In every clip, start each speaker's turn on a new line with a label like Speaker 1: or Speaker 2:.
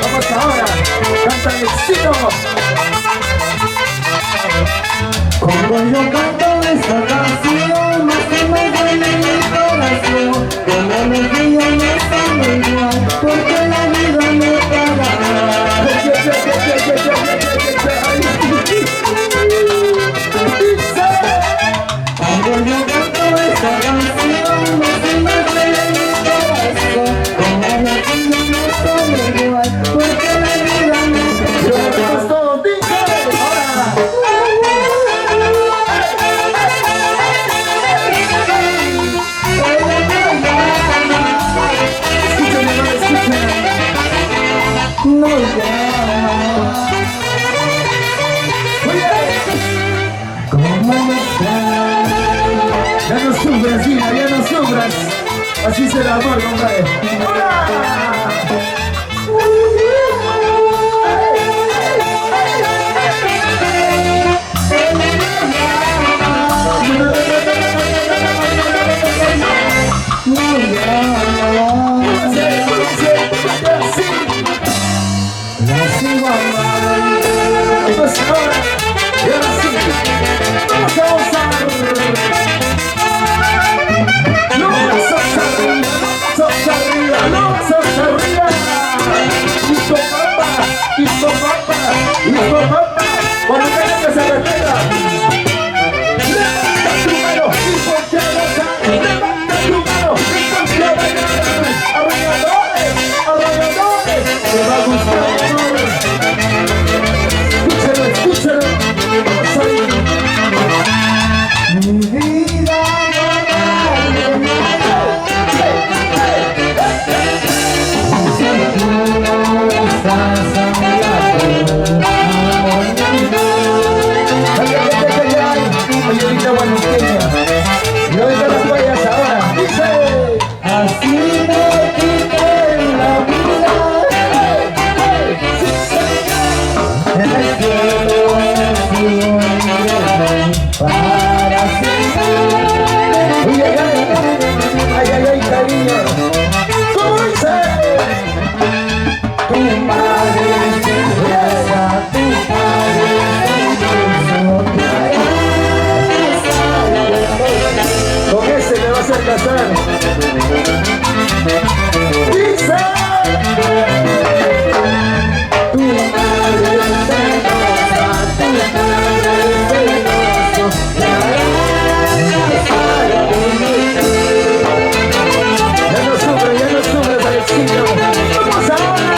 Speaker 1: Vamos ahora, canta el éxito.
Speaker 2: Como yo canto esta canción, más y más duele mi corazón. Como los días no están igual, porque la vida me pagará. Cuando yo canto esta canción, más y más duele mi corazón. Como los días no están igual, porque la vida me pagará.
Speaker 1: Ya no sufras, hija, ya no sufras. Así será el amor, compadre. ¡Hola! Cuando tengas que se respeta, levanta tu mano y ponte a gozar. Levanta tu mano y ponte a bailar. Arrolladores, arrolladores, te va a gustar el amor. Escúchalo, escúchalo. Vamos a ir.
Speaker 2: Mi vida no vale nada. Si tú no estás a mi lado,
Speaker 1: Mayorita guanuqueña, y ahorita las vayas ahora. Dice:
Speaker 2: así me quité la vida. En el cielo estuvo para siempre.
Speaker 1: Uy, ay, ay, cariño. ¿Cómo dice?
Speaker 2: Tu madre es princesa, tu padre es
Speaker 1: Con ese me va a hacer casar. Dice:
Speaker 2: tu madre es celosa, tu padre es celoso, te hará casar a
Speaker 1: ya no sufres, Alexito. ¡Vamos ahora!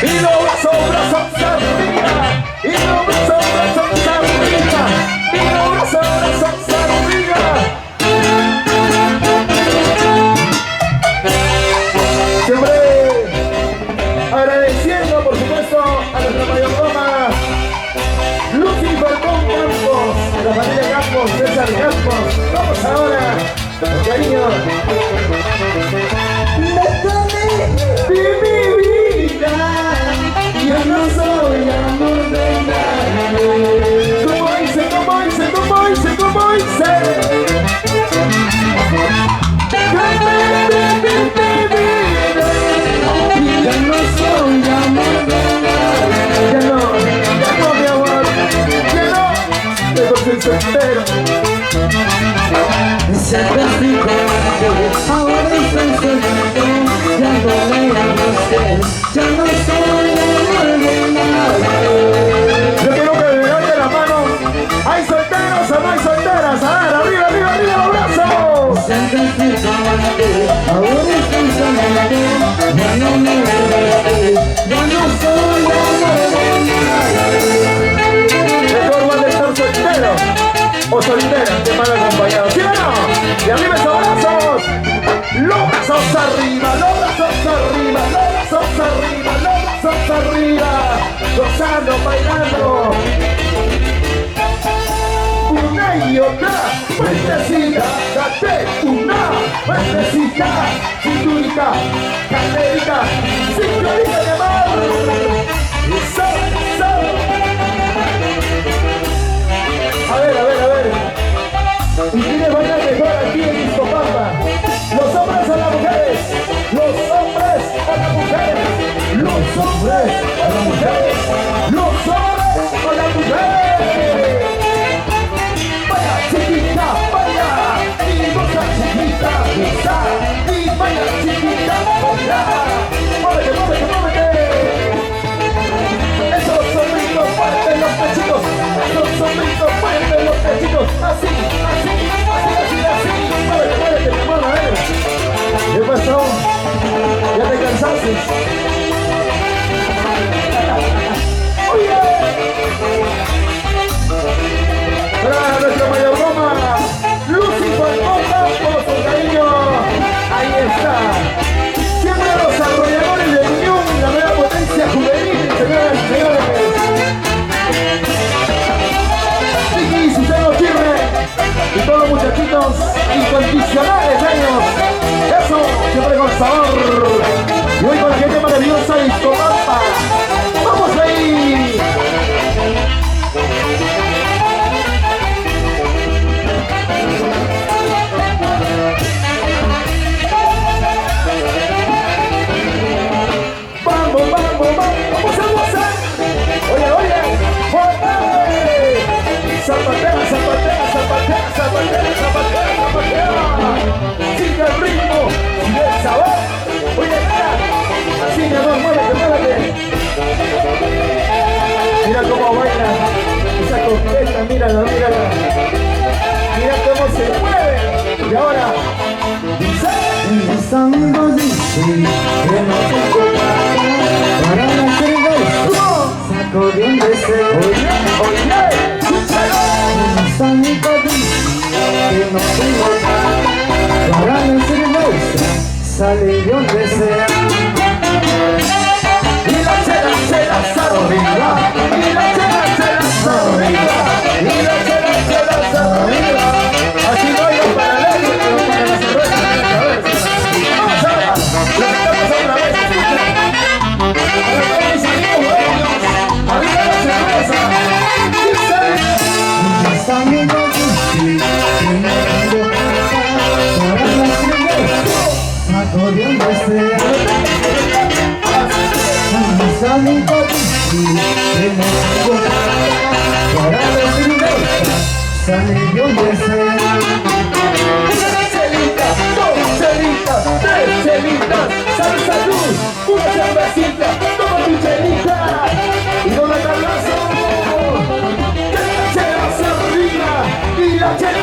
Speaker 1: Y los brazos arriba, y los brazos arriba, y los brazos arriba. Siempre agradeciendo, por supuesto, a nuestra mayordomma Lucy Falcón Campos, la familia Campos, César Campos. Vamos ahora, con cariño.
Speaker 2: Déjame
Speaker 1: De mi vida,
Speaker 2: yo no soy amor de nadie.
Speaker 1: ¿cómo dice? Déjame de mi vida.
Speaker 2: Yo no soy amor de nadie.
Speaker 1: Ya no, mi amor, ya no. Pero soy soltero.
Speaker 2: Se castigó, ahora estoy solito. Ya no me llamas usted, ya no soy amor de nadie.
Speaker 1: Yo quiero que me levanten la mano. ¿Hay solteros o no hay solteras? A ver, arriba, arriba, arriba, los brazos.
Speaker 2: Se castigó, ahora estoy solito. Ya no me llamas usted, ya no soy amor de nadie.
Speaker 1: Mejor vale estar soltero o soltera que mal acompañado. ¿Sí o no? Y arriba esos brazos. arriba, gozando, bailando. Una y otra vueltecita, date una vueltecita, cinturita, calerita, cinturita de amor. So. A ver. ¿Y quiénes bailan mejor aquí en Iztapalapa? ¿Los hombres o las mujeres? ¿Los hombres o las mujeres? ¿Los hombres o las mujeres? ¿Los hombres o las mujeres? Vaya chiquita, vaya, y goza chiquita, goza, y vaya chiquita, vaya. Muévete. Esos sombritos, muévete los pechitos, esos sombritos, muévete los pechitos, así. Muévete, mi hermano, ¿qué pasó? ¿Ya te cansaste? ¡Oye! Para nuestra mayordomma, Lucy Falcón por su cariño. Ahí está. Siempre los arrolladores de Unión, la nueva potencia juvenil, señoras y señores. Vicky, Susano Chirre y todos los muchachitos incondicionales años. Eso, siempre con sabor. Y hoy con la gente maravillosa de Iztapalapa. ¡Vamos ahí! Vamos a gozar. Oye, zapatea. Sigue el ritmo, sigue el sabor. Oye, así mi amor, muévete. Mira cómo baila esa coqueta, mírala. Mira cómo se mueve. Y ahora,
Speaker 2: mis amigos dicen que no tengo plata para la cerveza, saco de un deseo.
Speaker 1: Oye, escúchalo.
Speaker 2: Mis amigos dicen que no tengo plata para la cerveza, sale de un deseo.
Speaker 1: Y la chela arriba, y la chela arriba. Así no hay un paralelo, pero para la cerveza en la cabeza. Vamos ahora, lo metemos otra vez. Para todos mis amigos buenos, arriba la cerveza.
Speaker 2: Mis amigos dicen que no tengo plata para la cerveza, saco de un deseo. Mis amigos dicen que no tengo plata para la cerveza, sale de un deseo.
Speaker 1: Chelita, dos chelitas, tres chelitas, salud, una cervecita, toma tu chelita. Y don Carlazo, que la chela se arriba y la chela